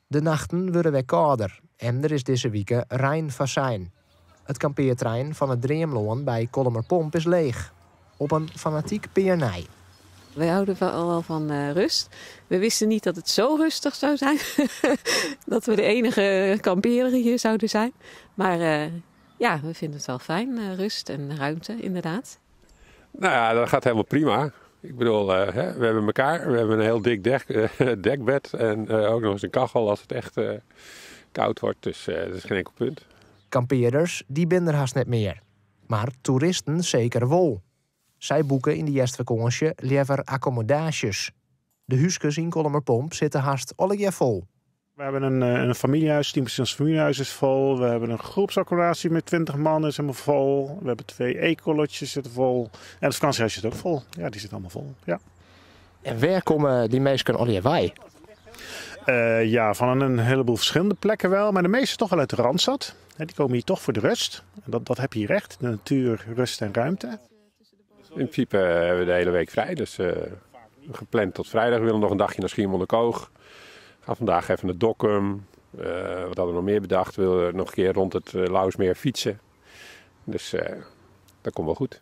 De nachten worden weer kouder en er is deze week rein vasijn. Het kampeertrein van het Dreamloon bij Kollemerpomp is leeg. Op een fanatiek piernij. Wij houden wel van rust. We wisten niet dat het zo rustig zou zijn. Dat we de enige kamperen hier zouden zijn. Maar ja, we vinden het wel fijn. Rust en ruimte, inderdaad. Nou ja, dat gaat helemaal prima. Ik bedoel, we hebben elkaar. We hebben een heel dik dekbed. En ook nog eens een kachel als het echt koud wordt. Dus dat is geen enkel punt. Kampeerders die binden haast net meer. Maar toeristen zeker wel. Zij boeken in de jestvakantie liever accommodaties. De huisjes in Kollemerpomp zitten haast alle jaar vol. We hebben een familiehuis, 10% familiehuis is vol. We hebben een groepsaccommodatie met 20 man, is helemaal vol. We hebben 2 ecolotjes zitten vol. En het vakantiehuis zit ook vol. Ja, die zit allemaal vol. Ja. En waar komen die mensen al hier bij? Ja, van een heleboel verschillende plekken wel. Maar de meeste toch wel uit de Randstad. Die komen hier toch voor de rust. En dat heb je hier recht. De natuur, rust en ruimte. In principe hebben we de hele week vrij. Dus gepland tot vrijdag. We willen nog een dagje naar Schiermonnikoog. Gaan vandaag even naar Dokkum. Wat hadden we nog meer bedacht? We willen nog een keer rond het Lauwersmeer fietsen. Dus dat komt wel goed.